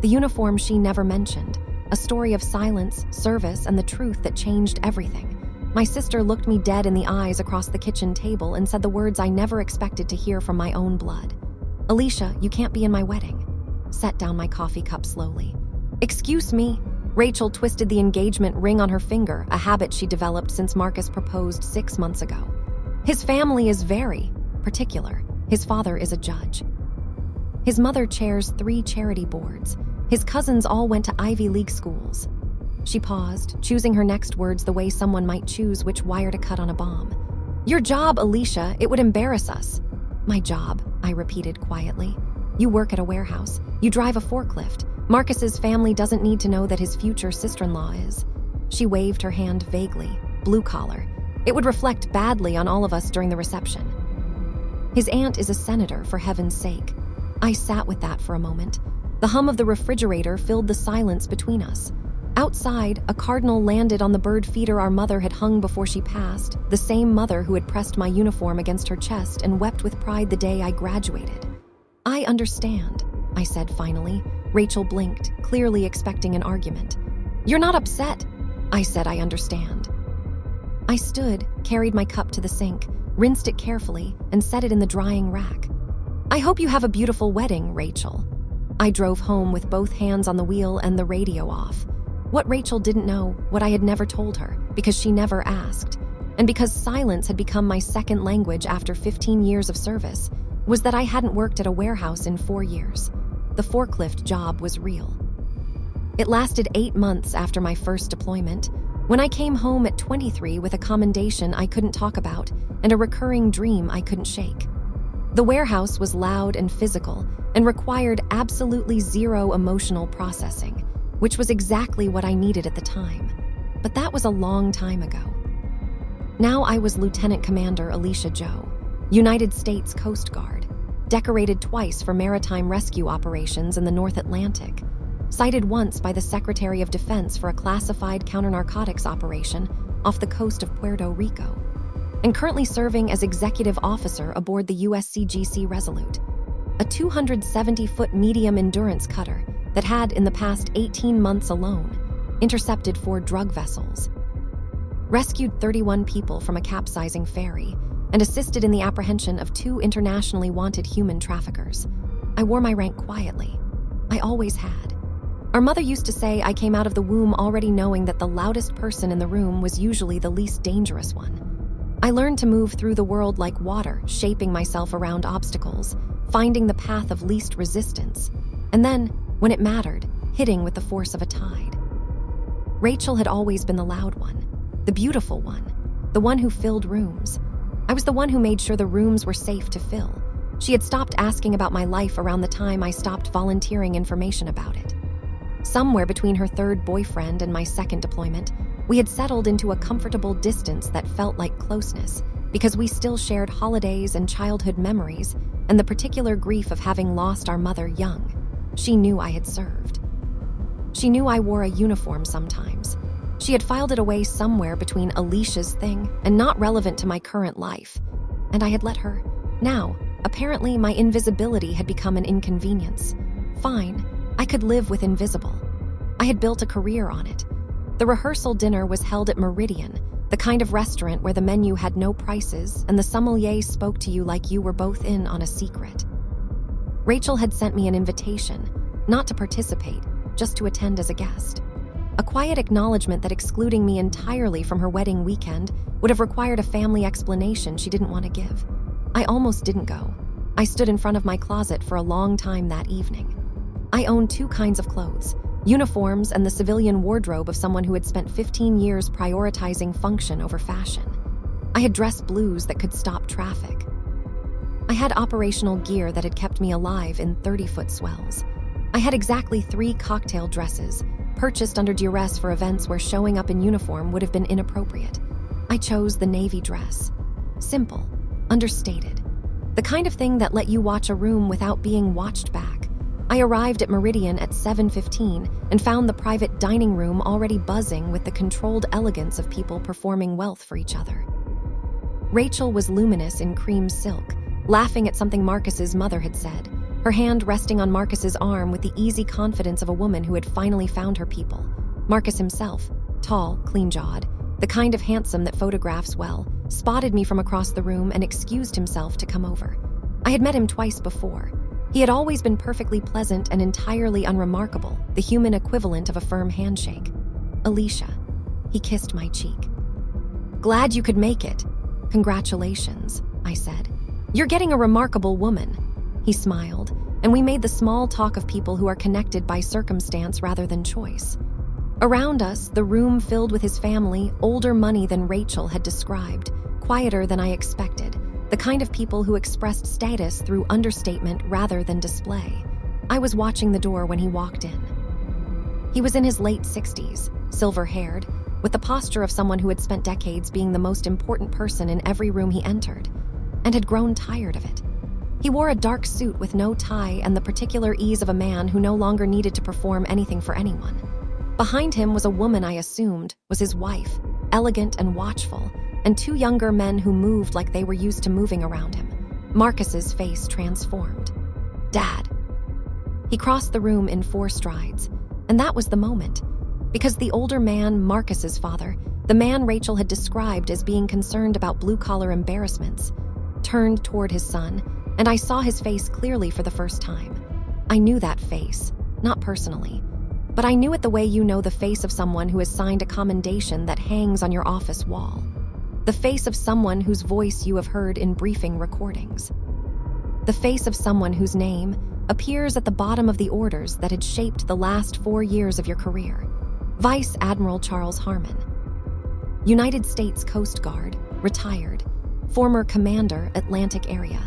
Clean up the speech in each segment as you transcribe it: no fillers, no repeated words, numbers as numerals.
The uniform she never mentioned, a story of silence, service, and the truth that changed everything. My sister looked me dead in the eyes across the kitchen table and said the words I never expected to hear from my own blood. "Alicia, you can't be in my wedding." Set down my coffee cup slowly. "Excuse me." Rachel twisted the engagement ring on her finger, a habit she developed since Marcus proposed 6 months ago. "His family is very particular. His father is a judge. His mother chairs 3 charity boards. His cousins all went to Ivy League schools." She paused, choosing her next words the way someone might choose which wire to cut on a bomb. "Your job, Alicia, it would embarrass us." "My job," I repeated quietly. "You work at a warehouse. You drive a forklift. Marcus's family doesn't need to know that his future sister-in-law is." She waved her hand vaguely. "Blue collar. It would reflect badly on all of us during the reception. His aunt is a senator, for heaven's sake." I sat with that for a moment. The hum of the refrigerator filled the silence between us. Outside, a cardinal landed on the bird feeder our mother had hung before she passed, the same mother who had pressed my uniform against her chest and wept with pride the day I graduated. "I understand," I said finally. Rachel blinked, clearly expecting an argument. "You're not upset." I said, "I understand." I stood, carried my cup to the sink, rinsed it carefully, and set it in the drying rack. "I hope you have a beautiful wedding, Rachel." I drove home with both hands on the wheel and the radio off. What Rachel didn't know, what I had never told her, because she never asked, and because silence had become my second language after 15 years of service, was that I hadn't worked at a warehouse in 4 years. The forklift job was real. It lasted 8 months after my first deployment. When I came home at 23 with a commendation I couldn't talk about and a recurring dream I couldn't shake. The warehouse was loud and physical and required absolutely zero emotional processing, which was exactly what I needed at the time. But that was a long time ago. Now I was Lieutenant Commander Alicia Joe, United States Coast Guard, decorated twice for maritime rescue operations in the North Atlantic, cited once by the Secretary of Defense for a classified counter-narcotics operation off the coast of Puerto Rico, and currently serving as executive officer aboard the USCGC Resolute, a 270-foot medium endurance cutter that had, in the past 18 months alone, intercepted 4 drug vessels, rescued 31 people from a capsizing ferry, and assisted in the apprehension of 2 internationally wanted human traffickers. I wore my rank quietly. I always had. Our mother used to say I came out of the womb already knowing that the loudest person in the room was usually the least dangerous one. I learned to move through the world like water, shaping myself around obstacles, finding the path of least resistance, and then, when it mattered, hitting with the force of a tide. Rachel had always been the loud one, the beautiful one, the one who filled rooms. I was the one who made sure the rooms were safe to fill. She had stopped asking about my life around the time I stopped volunteering information about it. Somewhere between her 3rd boyfriend and my 2nd deployment, we had settled into a comfortable distance that felt like closeness, because we still shared holidays and childhood memories and the particular grief of having lost our mother young. She knew I had served. She knew I wore a uniform sometimes. She had filed it away somewhere between Alicia's thing and not relevant to my current life. And I had let her. Now, apparently my invisibility had become an inconvenience. Fine, I could live with invisible. I had built a career on it. The rehearsal dinner was held at Meridian, the kind of restaurant where the menu had no prices and the sommelier spoke to you like you were both in on a secret. Rachel had sent me an invitation, not to participate, just to attend as a guest. A quiet acknowledgement that excluding me entirely from her wedding weekend would have required a family explanation she didn't want to give. I almost didn't go. I stood in front of my closet for a long time that evening. I owned 2 kinds of clothes, uniforms and the civilian wardrobe of someone who had spent 15 years prioritizing function over fashion. I had dress blues that could stop traffic. I had operational gear that had kept me alive in 30-foot swells. I had exactly 3 cocktail dresses, purchased under duress for events where showing up in uniform would have been inappropriate. I chose the navy dress. Simple, understated. The kind of thing that let you watch a room without being watched back. I arrived at Meridian at 7:15 and found the private dining room already buzzing with the controlled elegance of people performing wealth for each other. Rachel was luminous in cream silk, laughing at something Marcus's mother had said. her hand resting on Marcus's arm with the easy confidence of a woman who had finally found her people. Marcus himself, tall, clean-jawed, the kind of handsome that photographs well, spotted me from across the room and excused himself to come over. I had met him twice before. He had always been perfectly pleasant and entirely unremarkable, the human equivalent of a firm handshake. Alicia. He kissed my cheek. Glad you could make it. Congratulations, I said. You're getting a remarkable woman. He smiled, and we made the small talk of people who are connected by circumstance rather than choice. Around us, the room filled with his family, older money than Rachel had described, quieter than I expected, the kind of people who expressed status through understatement rather than display. I was watching the door when he walked in. He was in his late 60s, silver-haired, with the posture of someone who had spent decades being the most important person in every room he entered, and had grown tired of it. He wore a dark suit with no tie and the particular ease of a man who no longer needed to perform anything for anyone. Behind him was a woman I assumed was his wife, elegant and watchful, and two younger men who moved like they were used to moving around him. Marcus's face transformed. Dad. He crossed the room in 4 strides, and that was the moment. Because the older man, Marcus's father, the man Rachel had described as being concerned about blue-collar embarrassments, turned toward his son, and I saw his face clearly for the first time. I knew that face, not personally, but I knew it the way you know the face of someone who has signed a commendation that hangs on your office wall. The face of someone whose voice you have heard in briefing recordings. The face of someone whose name appears at the bottom of the orders that had shaped the last 4 years of your career. Vice Admiral Charles Harmon. United States Coast Guard, retired, former commander, Atlantic area.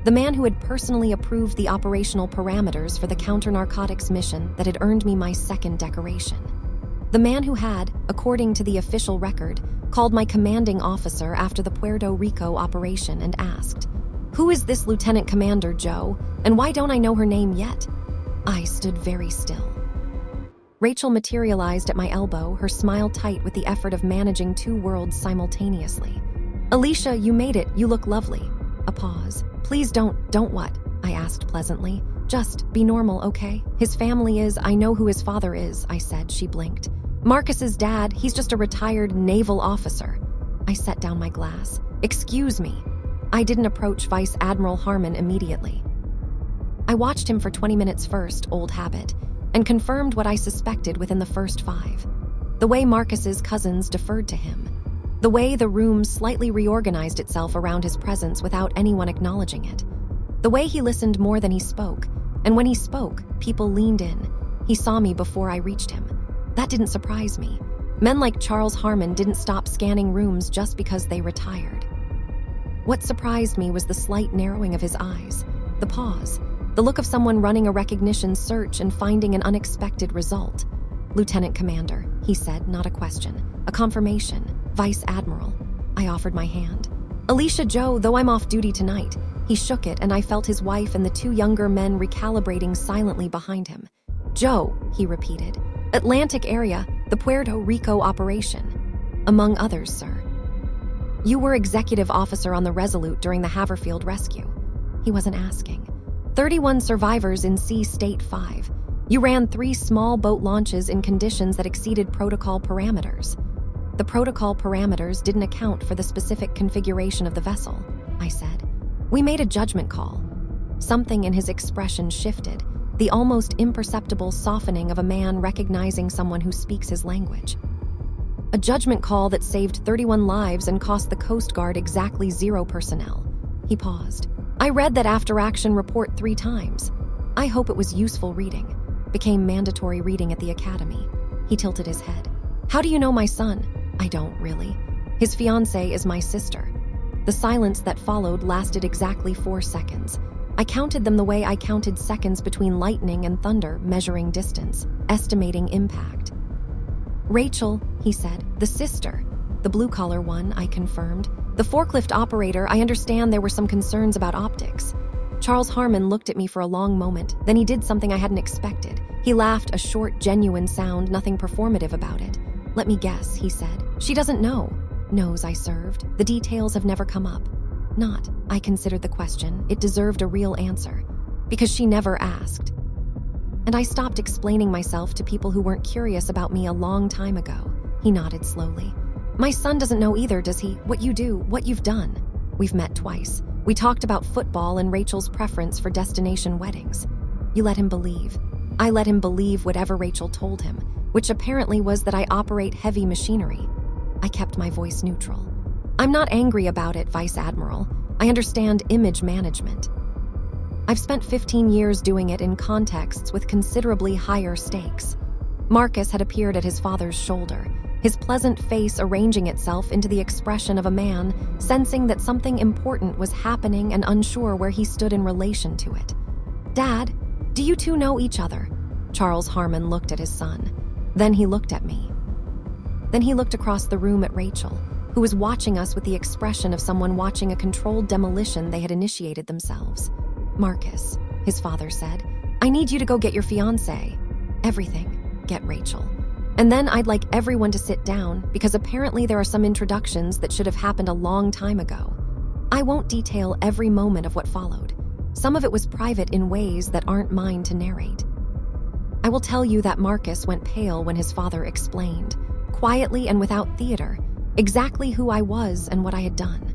The man who had personally approved the operational parameters for the counter-narcotics mission that had earned me my 2nd decoration. The man who had, according to the official record, called my commanding officer after the Puerto Rico operation and asked, "Who is this Lieutenant Commander Joe, and why don't I know her name yet?" I stood very still. Rachel materialized at my elbow, her smile tight with the effort of managing 2 worlds simultaneously. "Alicia, you made it. You look lovely." A pause. "Please don't what?" I asked pleasantly. "Just be normal, okay? His family is, I know who his father is," I said. She blinked. "Marcus's dad, he's just a retired naval officer." I set down my glass. "Excuse me." I didn't approach Vice Admiral Harmon immediately. I watched him for 20 minutes first, old habit, and confirmed what I suspected within the first 5. The way Marcus's cousins deferred to him. The way the room slightly reorganized itself around his presence without anyone acknowledging it. The way he listened more than he spoke, and when he spoke, people leaned in. He saw me before I reached him. That didn't surprise me. Men like Charles Harmon didn't stop scanning rooms just because they retired. What surprised me was the slight narrowing of his eyes, the pause, the look of someone running a recognition search and finding an unexpected result. "Lieutenant Commander," he said, not a question, a confirmation. "Vice Admiral." I offered my hand. "Alicia Joe, though I'm off duty tonight." He shook it, and I felt his wife and the 2 younger men recalibrating silently behind him. "Joe," he repeated. "Atlantic area, the Puerto Rico operation." "Among others, sir." "You were executive officer on the Resolute during the Haverfield rescue." He wasn't asking. 31 survivors in Sea State 5. You ran 3 small boat launches in conditions that exceeded protocol parameters. The protocol parameters didn't account for the specific configuration of the vessel, I said. "We made a judgment call." Something in his expression shifted, the almost imperceptible softening of a man recognizing someone who speaks his language. "A judgment call that saved 31 lives and cost the Coast Guard exactly 0 personnel." He paused. "I read that after-action report 3 times. I hope it was useful reading. Became mandatory reading at the academy." He tilted his head. "How do you know my son?" "I don't, really. His fiancé is my sister." The silence that followed lasted exactly 4 seconds. I counted them the way I counted seconds between lightning and thunder, measuring distance, estimating impact. "Rachel," he said, "the sister." "The blue-collar one," I confirmed. "The forklift operator, I understand there were some concerns about optics." Charles Harmon looked at me for a long moment, then he did something I hadn't expected. He laughed, a short, genuine sound, nothing performative about it. "Let me guess," he said. "She doesn't know." "Knows," I served. "The details have never come up." "Not." I considered the question. It deserved a real answer. because she never asked. And I stopped explaining myself to people who weren't curious about me a long time ago. He nodded slowly. My son doesn't know either, does he? What you do, what you've done. We've met twice. We talked about football and Rachel's preference for destination weddings. You let him believe. I let him believe whatever Rachel told him, which apparently was that I operate heavy machinery. I kept my voice neutral. I'm not angry about it, Vice Admiral. I understand image management. I've spent 15 years doing it in contexts with considerably higher stakes. Marcus had appeared at his father's shoulder, his pleasant face arranging itself into the expression of a man sensing that something important was happening and unsure where he stood in relation to it. Dad, do you two know each other? Charles Harmon looked at his son. Then he looked at me. Then he looked across the room at Rachel, who was watching us with the expression of someone watching a controlled demolition they had initiated themselves. Marcus, his father said, I need you to go get your fiancé. Everything. Get Rachel. And then I'd like everyone to sit down because apparently there are some introductions that should have happened a long time ago. I won't detail every moment of what followed. Some of it was private in ways that aren't mine to narrate. I will tell you that Marcus went pale when his father explained, quietly and without theater, exactly who I was and what I had done.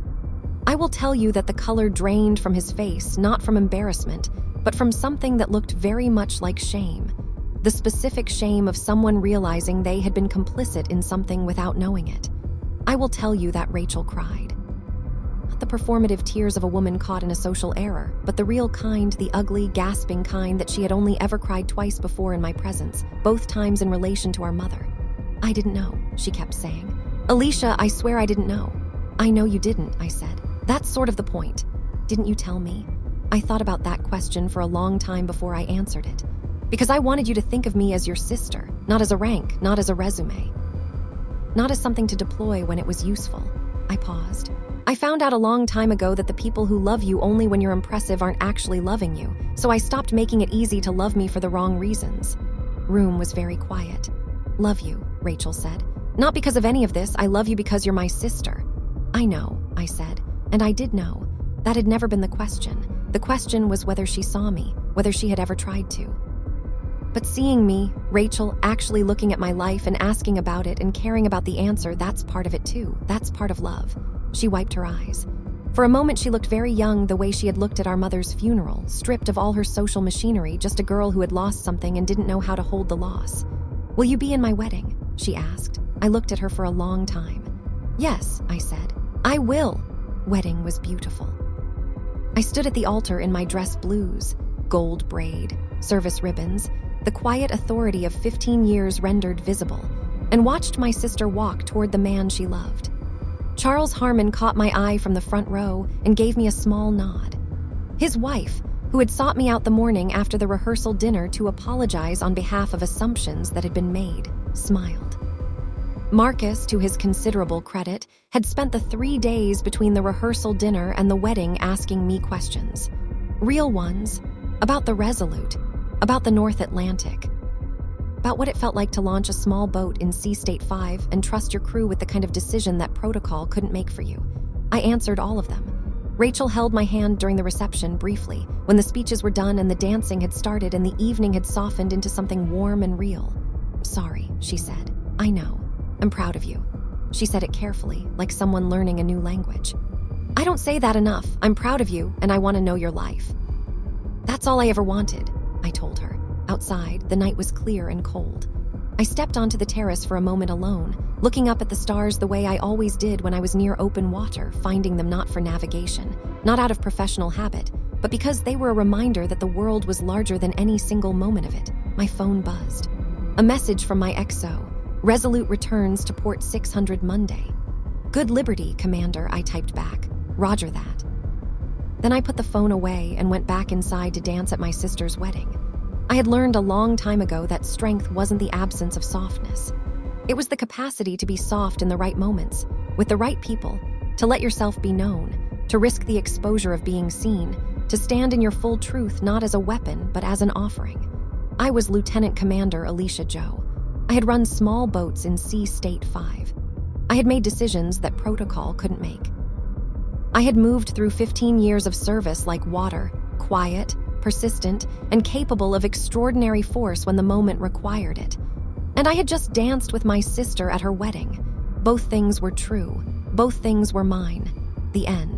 I will tell you that the color drained from his face, not from embarrassment, but from something that looked very much like shame. The specific shame of someone realizing they had been complicit in something without knowing it. I will tell you that Rachel cried. Not the performative tears of a woman caught in a social error, but the real kind, the ugly, gasping kind that she had only ever cried twice before in my presence, both times in relation to our mother. I didn't know, she kept saying. Alicia, I swear I didn't know. I know you didn't, I said. That's sort of the point. Didn't you tell me? I thought about that question for a long time before I answered it. Because I wanted you to think of me as your sister, not as a rank, not as a resume. Not as something to deploy when it was useful. I paused. I found out a long time ago that the people who love you only when you're impressive aren't actually loving you, so I stopped making it easy to love me for the wrong reasons. Room was very quiet. Love you, Rachel said. Not because of any of this, I love you because you're my sister. I know, I said, and I did know. That had never been the question. The question was whether she saw me, whether she had ever tried to. But seeing me, Rachel, actually looking at my life and asking about it and caring about the answer, that's part of it too. That's part of love. She wiped her eyes. For a moment she looked very young, the way she had looked at our mother's funeral, stripped of all her social machinery, just a girl who had lost something and didn't know how to hold the loss. Will you be in my wedding? She asked. I looked at her for a long time. Yes, I said. I will. Wedding was beautiful. I stood at the altar in my dress blues, gold braid, service ribbons, the quiet authority of 15 years rendered visible, and watched my sister walk toward the man she loved. Charles Harmon caught my eye from the front row and gave me a small nod. His wife, who had sought me out the morning after the rehearsal dinner to apologize on behalf of assumptions that had been made, smiled. Marcus, to his considerable credit, had spent the 3 days between the rehearsal dinner and the wedding asking me questions. Real ones, about the Resolute, about the North Atlantic, about what it felt like to launch a small boat in Sea State 5 and trust your crew with the kind of decision that protocol couldn't make for you. I answered all of them. Rachel held my hand during the reception briefly, when the speeches were done and the dancing had started and the evening had softened into something warm and real. Sorry, she said. I know. I'm proud of you. She said it carefully, like someone learning a new language. I don't say that enough. I'm proud of you, and I want to know your life. That's all I ever wanted, I told her. Outside, the night was clear and cold. I stepped onto the terrace for a moment alone, looking up at the stars the way I always did when I was near open water, finding them not for navigation, not out of professional habit, but because they were a reminder that the world was larger than any single moment of it. My phone buzzed. A message from my XO. Resolute returns to port 600 Monday. Good Liberty, Commander, I typed back. Roger that. Then I put the phone away and went back inside to dance at my sister's wedding. I had learned a long time ago that strength wasn't the absence of softness. It was the capacity to be soft in the right moments, with the right people, to let yourself be known, to risk the exposure of being seen, to stand in your full truth not as a weapon but as an offering. I was Lieutenant Commander Alicia Joe. I had run small boats in Sea State 5. I had made decisions that protocol couldn't make. I had moved through 15 years of service like water, quiet, persistent, and capable of extraordinary force when the moment required it. And I had just danced with my sister at her wedding. Both things were true. Both things were mine. The end.